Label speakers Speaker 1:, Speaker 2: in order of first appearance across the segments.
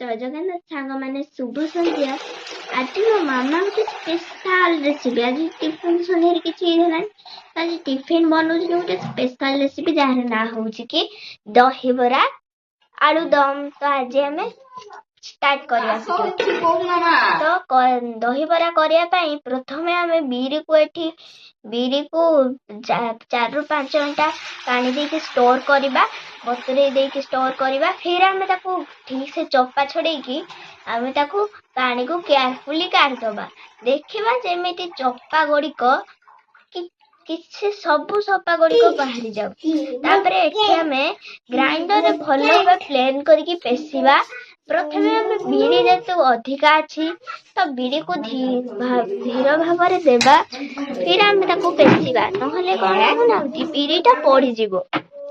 Speaker 1: जय जगन्नाथ सांग मैंने शुभ संध्या। आज मो मामा गोटे स्पेशल रेसिपी आज टिफिन संध्या किसी आज टिफिन बनाऊँ गोटे स्पेशल रेसिपी जार ना हूँ कि दही बरा आलू दम। तो आज आम स्टार्ट करिया तो दही बरा करने प्रथम आम बिरी को 4 ରୁ 5 घंटा पानी देके स्टोर करवा बतुरे देके स्टोर करवा। फिर आम ठीक से चपा छड़ेकी आम पानी को केयरफुली काटिदबा। देखा जमी चपा गुड़िक किसी सबू सपा गुड़िक बाहरी जाऊ। ग्राइंडर भल भाव प्लेन करके पेशिवा। प्रथमे आम बिरी जेतु अधिका अच्छी तो बिरी को धीर भाव में देवा। फिर आम पेशिवा नहले कौन होना बिरीटा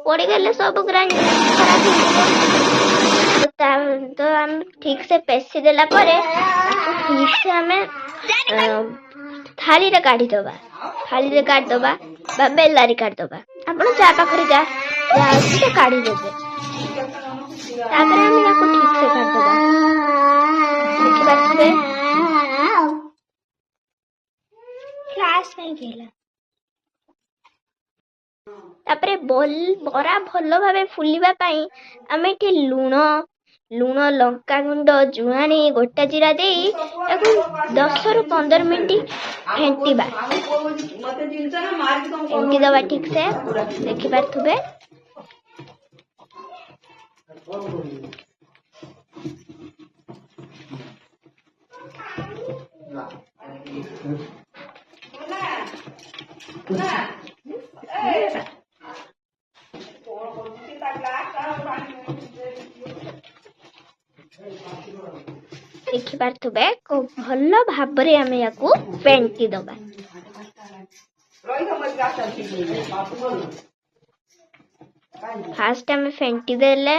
Speaker 1: पड़गले सब ग्राइंडर खराब हो। तो आम ठीक से पेशी देला परे ठीक से आम थाली रे काढ़ीदबा। थाली रे काढ़ीदबा बा बेलारी काढ़ीदबा। आपण जा पाखरे जा काढ़ी देबे। तापर आम याको ठीक से काढ़ीदबा। देखि पाछे फ्लाश में गेला। तापरे बरा भल भाव फुलिबा पई आम एठी लुण लंका गुंड जुआनी गोटा जीरा दे 10 ରୁ 15 मिनट फेंटीबा। फेंटी दबा ठीक से देखि पारथुबे। देखि पारथुबे को भल भाबरे आमे याकू फेंटी दबा। फास्ट आमे फेंटी देले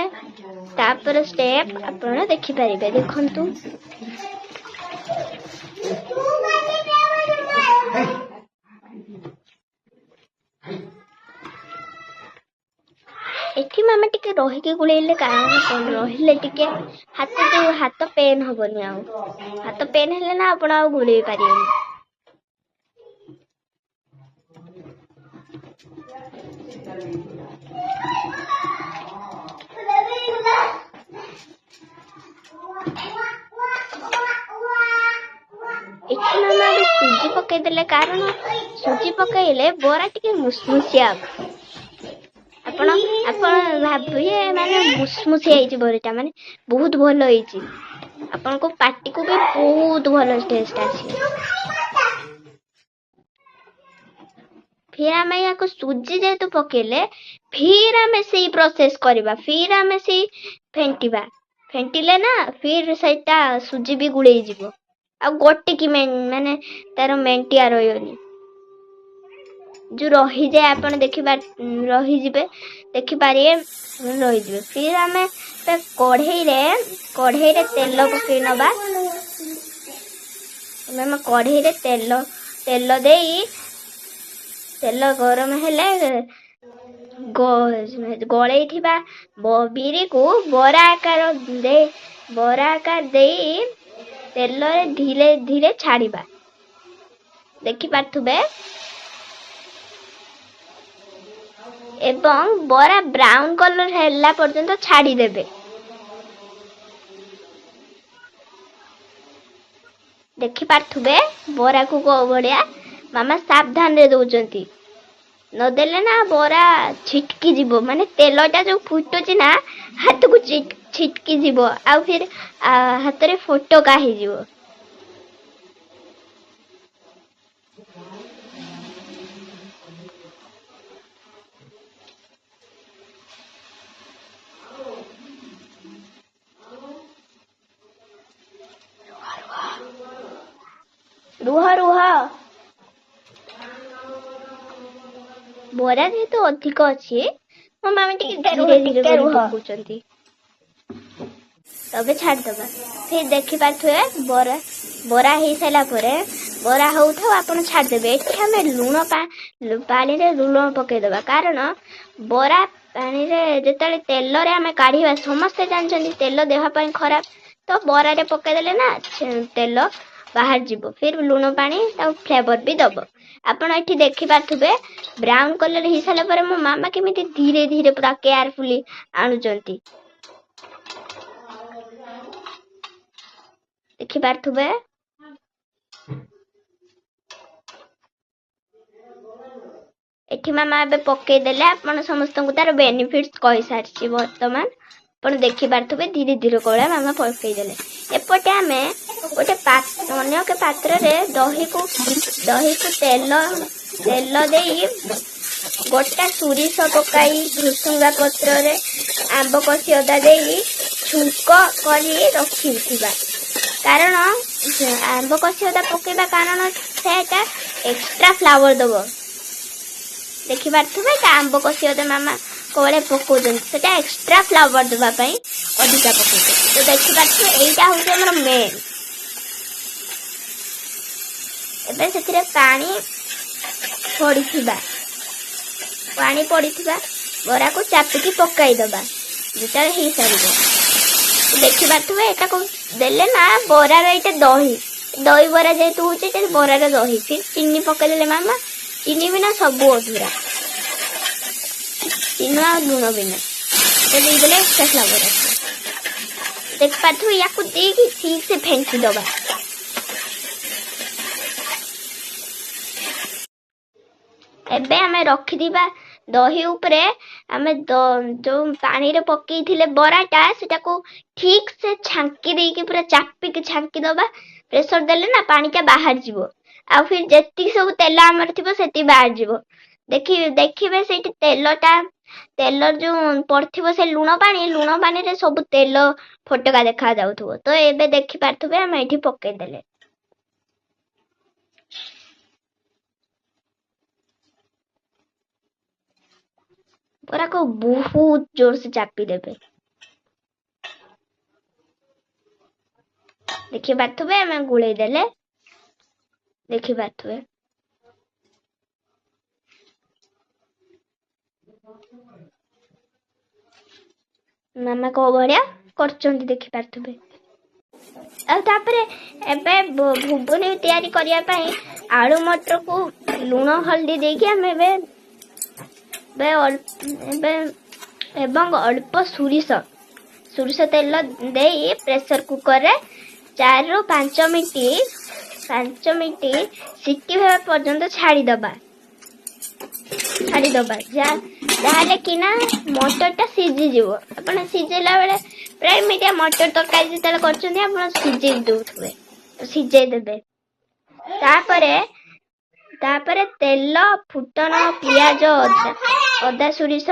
Speaker 1: तापर स्टेप आपण देखि पारिबे। देखंतु एठी मामा टिके रहिके गुळेले कारण कोन रहिले टिके हाथ पेन हबनी। हाथ पेन हेले ना आपण आ गुळेई पारिबेनी। एठी मामा सूजी पकाई देले कारण सूजी पकाइले बरा टिके मुसमुसिया। आपण भाबिए माने मुसमुसिया बराटा माने बहुत भल होईची। आपण को पार्टी को भी बहुत भल टेस्ट आसी। फिर आम या सूजी जेतु पकेले फिर आम से प्रोसेस करवा। फिर आम से फेंटीबा। फेंटिले ना फिर सेटा सूजी भी गुड़े जीवो आ गोटे की माने तार मेंटिया रहियोनी जो रही जाए। आपण देखिबा रही जिबे देखि पारिए रही जिबे। फिर आमे कढ़ई रे तेल पकई नबा। हम कढ़ई रे तेल देई तेल गरम हेले गलई थिबा बिरी को बरा आकार दे तेल रे धीरे धीरे छाड़ीबा। देखि पारथुबे एवं बरा ब्राउन कलर हेला पर्यंत छाड़ी देबे। देखि पारथुबे बरा को बड़िया मामा सावधान रे दउचंती न देले ना बरा छिटकी जीवो। माने तेलटा जो फुटुची ना हाथ को छिटकी जीवो आ फिर हाथ रे फोटका ही जीवो। रुह बरा जेहेतु अधिक अच्छी मो मामा धीरे धीरे पकाउछंती तबे छाड़ दबा। फिर देखि पारथुए बरा ही सारा परे बरा होउथाउ आपण छाड़ देबे। एठी हमें लुण पानी रे लुण पकई दबा कारण बरा पानी रे जेतले तेल रे हमें काढीबा समस्त जानछंती तेल देह पई खराब। तो बरारे पकईदेले ना तेल बाहर जीव फिर लुण पानी फ्लेवर भी दब आपण ये देखिपे ब्राउन कलर हो सारा पर मो मामा केमी धीरे धीरे पूरा केयरफुली आणुचंती देखिपे एठी मामा एबे पकईदेले आपण समस्त तार बेनिफिट्स कही सारी बर्तमान ଆପଣ ଦେଖିପାରୁଥିବେ ଧୀରେ ଧୀରେ କଳା ମାମା ପକେଇଦେଲେ। ଏପଟେ ଆମେ ଗୋଟେ ଅନ୍ୟ ଏକ ପାତ୍ରରେ ଦହିକୁ ତେଲ ଦେଇ ଗୋଟା ସୋରିଷ ପକାଇ ଭୃଷଙ୍ଗା ପତ୍ରରେ ଆମ୍ବ କଷି ଅଦା ଦେଇ ଛୁଙ୍କ କରି ରଖିଥିବା କାରଣ ଆମ୍ବ କଷି ଅଦା ପକେଇବା କାରଣ ସେଟା ଏକ୍ସଟ୍ରା ଫ୍ଲେଭର ଦବ। ଦେଖିପାରୁଥିବେ ଆମ୍ବ କଷି ଅଦା ମାମା कोड़े पकाउछन सेटा एक्स्ट्रा फ्लेवर देबा पई अधिका पकाउछन तो देखिपारछु एइटा होचे हमर मेन एबे सेथिरे पानी पड़ीथिबा बरा को चापिकी पकाई दबा जेटा हे सारिबो देखिपारथुबे एटा को देले ना बरा रे एटा दही बरा जेतु होचे ते बरा रे दही फिर चीनी पकाई देले मामा चीनी बिना सब अधूरा चिन्ना लुण बिना तो देदेले एक्स्ट्रा फ्लेवर देख पाथु या को देकी ठीक से फेंकी दबा एबे हमें रखी दिबा दही ऊपरे हमें जो पानी रे पकई थिले बराटा सेटा को ठीक से छांकी देकी पूरा चापी के छांकी दबा प्रेशर देले ना पानीटा बाहर जीवो आ फिर जेती सब तेल हमर थिबो सेती बाहर जीवो देखिबे सेठी तेल जो पड़थिबो से लुण पानी रे सब तेल फटका देखा जाउथबो तो एबे देखि पारथबे हम एठी पकई देले पूरा को बहुत जोर से चापी देबे देखि पारथबे हम गुळै देले देखि पारथबे मामा को बढ़िया करचंती देखि पारथबे आ तापरे एबे भुबनी तैयारी करिया पई आलू मटर को लूण हल्दी देके हम एबे एवं अल्प सोरिष तेल दे प्रेशर कुकर रे 4 ରୁ 5 मिनिट सिटी भाव पर्यंत छाड़ी दबा जाले कि ना मटरटा सीझी जीवो आपण सीझेला बेले प्राय मीडिया मटर तरकारी जेतले करछन आपण सीझे दउथबे सीझे देबे तापरे तेल फुटन पियाज अदा सोरिष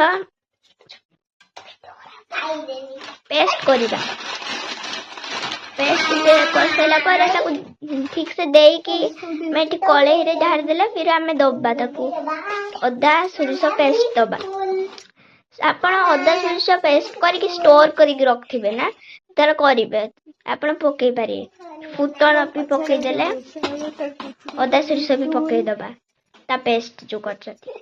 Speaker 1: पेस्ट करिबा पेस्ट कर सारा पर ठीक से देकी मैं कड़े रे ढार देला फिर आमे दबा ताकू अदा सोरिष पेस्ट दबा आपण अदा सोरिष पेस्ट करके स्टोर करके रखथिबे ना तार करिवे आपण पकई पारे फुटन भी पकई देले अदा सोरिष भी पकई दबा ता पेस्ट जो करछथि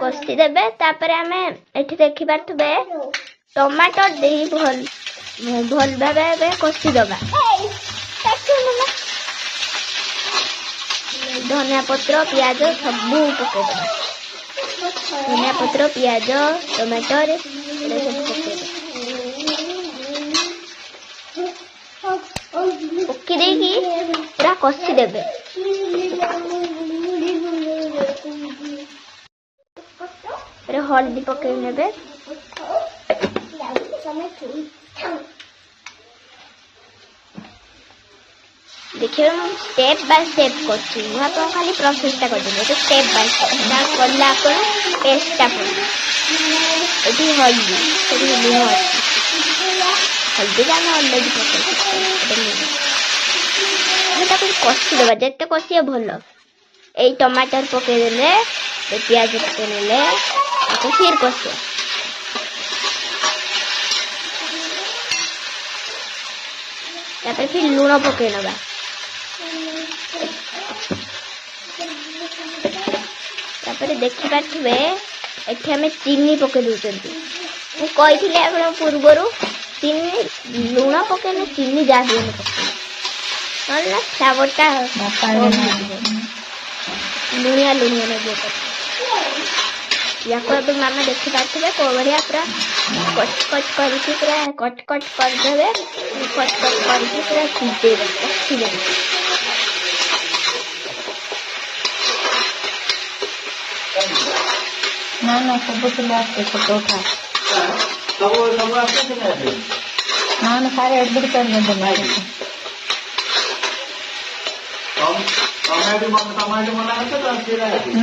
Speaker 1: कष्टी देबे तापरे हमें एठी देखि पारथबे टमाटर दे भल भाबे कष्टी दबा धनिया पत्र पियाज सब पके दबा धनिया पत्र पियाज टमाटर सब पके पके देकी पूरा कष्टी देबे हल्दी पकई नेबे देखिए स्टेप बाय स्टेप करछि मु आपन खाली प्रोसेसटा कर देबे तो स्टेप बाय स्टेप ना करला आपन पेस्टटा कर एठी हल्दी हल्दी जाना ऑलरेडी पकई एटा कुछ कष्टी देबा जत्ते कष्टी भलो ए टमाटर पकई देले प्याज पकई नेले तो फिर कष्टी तापर फिर लूण पकई नबा तापर देखि पारथिबे ଏଠି ଆମେ ଚିନି ପକେଇ ଦଉଛନ୍ତି। ମୁଁ କହିଥିଲି ଆପଣ ପୂର୍ବରୁ ଚିନି ଲୁଣ ପକେଇଲେ ଚିନି ଯାହା ବି ହେଲେ ପକେଇବେ, ନହେଲେ ନା ଫ୍ଲେଭରଟା ଲୁଣିଆ ଲୁଣିଆ ଲାଗିବ। ୟାକୁ ଏବେ ମାମା ଦେଖିପାରୁଥିବେ କୋଉ ଭଳିଆ ପୁରା କଟ କଟ କରିକି ପୁରା କଟ କଟ କରିଦେବେ, କଟ କଟ କରିକି ପୁରା ସିଝେଇବେ, କଷିଦେବେ।
Speaker 2: ନା ନା ସବୁ ଥିଲା ଆସେ ଫଟୋ ଉଠା ସବୁ ଆସେ ନା ନା ସାरे ଏଡିଟ କରିଦେବେ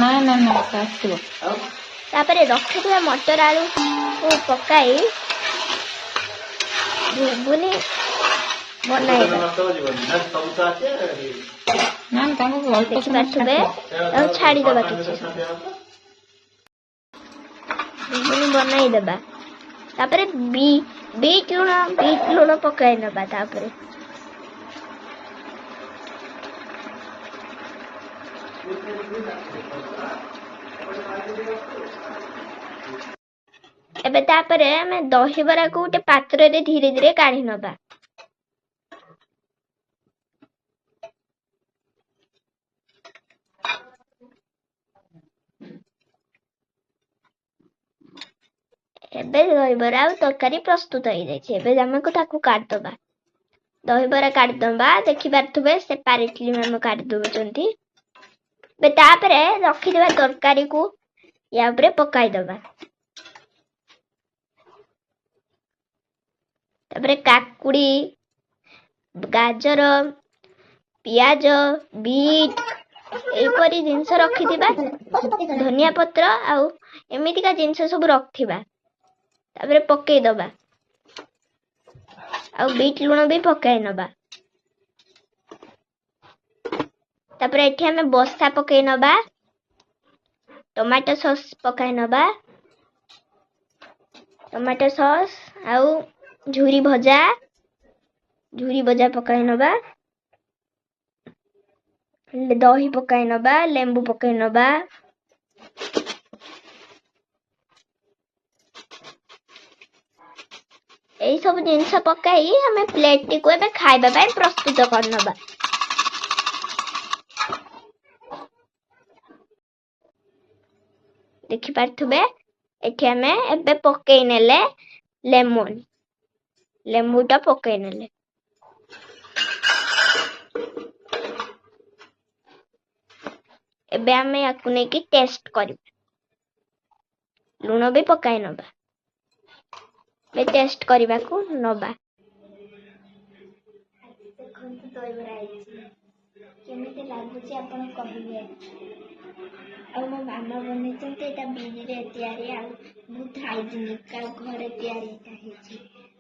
Speaker 2: ନା ନା ନା ଆସିବ।
Speaker 1: ତାପରେ ରଖିଥିବା ମଟର ଆଳୁକୁ ପକାଇ ଘୁଗୁନି ବନାଇବା। ଦେଖିପାରୁଥିବେ, ଆଉ ଛାଡ଼ିଦେବା କିଛି ଘୁଗୁନି ବନାଇଦେବା। ତାପରେ ବିଟ୍ ଲୁଣ ପକାଇ ନେବା। ତାପରେ ଏବେ ତାପରେ ଆମେ ଦହିବରାକୁ ଗୋଟେ ପାତ୍ରରେ ଧୀରେ ଧୀରେ କାଢି ନବା। ଏବେ ଦହିବରା ଆଉ ତରକାରୀ ପ୍ରସ୍ତୁତ ହେଇଯାଇଛି। ଏବେ ଆମକୁ ତାକୁ କାଢିଦବା। ଦହିବରା କାଢିଦବା। ଦେଖିପାରୁଥିବେ ସେପାରେଟଲି ଆମେ କାଢି ଦଉଛନ୍ତି। ଏବେ ତାପରେ ରଖିଥିବା ତରକାରୀକୁ ୟା ଉପରେ ପକାଇଦବା। ତାପରେ କାକୁଡି, ଗାଜର, ପିଆଜ, ବିଟ୍ ଏଇପରି ଜିନିଷ ରଖିଥିବା, ଧନିଆ ପତ୍ର ଆଉ ଏମିତିକା ଜିନିଷ ସବୁ ରଖିଥିବା। ତାପରେ ପକେଇଦବା ଆଉ ବିଟ୍ ଲୁଣ ବି ପକାଇ ନବା। ତାପରେ ଏଠି ଆମେ ବସା ପକେଇ ନବା, ଟମାଟୋ ସସ୍ ପକାଇ ନବା, ଟମାଟୋ ସସ୍ ଆଉ ଝୁରି ଭଜା ପକାଇ ନବା, ଦହି ପକାଇ ନବା, ଲେମ୍ବୁ ପକାଇ ନବା। এই ସବୁ ଜିନିଷ ପକାଇ ଆମେ ପ୍ଲେଟଟିକୁ ଏବେ ଖାଇବା ପାଇଁ ପ୍ରସ୍ତୁତ କରିନେବା। ଦେଖିପାରୁଥିବେ ଏଠି ଆମେ ଏବେ ପକେଇ ନେଲେ ଲେମ୍ବୁଟା ପକେଇ ନେଲେ। ଏବେ ଆମେ ୟାକୁ ନେଇକି ଟେଷ୍ଟ କରିବା। ଲୁଣ ବି ପକାଇ ନବା। ଟେଷ୍ଟ କରିବାକୁ ନବା। ଦେଖନ୍ତୁ ଦହିବରା ହେଇଛି, କେମିତି ଲାଗୁଛି ଆପଣ କହିବେ। ଆଉ ମୋ ମାମା ବନେଇଛନ୍ତି, ଏଇଟା ବିରିରେ ତିଆରି ଆଉ ବହୁତ ହାଇଜିନିକ୍ ଆଉ ଘରେ ତିଆରି ହେଇଛି।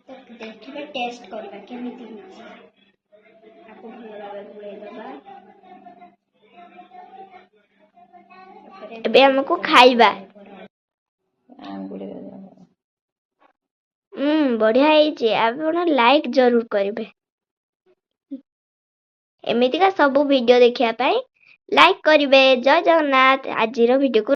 Speaker 1: ତ ଦେଖିବା ଟେଷ୍ଟ କରିବା କେମିତି ହେଇଛି। ତାକୁ ଭଲ ଭାବରେ ଗୋଳେଇଦବା। ଏବେ ଆମକୁ ଖାଇବା। ବଢିଆ ହେଇଛି। ଆପଣ ଲାଇକ୍ ଜରୁର କରିବେ। ଏମିତିକା ସବୁ ଭିଡିଓ ଦେଖିବା ପାଇଁ ଲାଇକ୍ କରିବେ। ଜୟ ଜଗନ୍ନାଥ। ଆଜିର ଭିଡିଓକୁ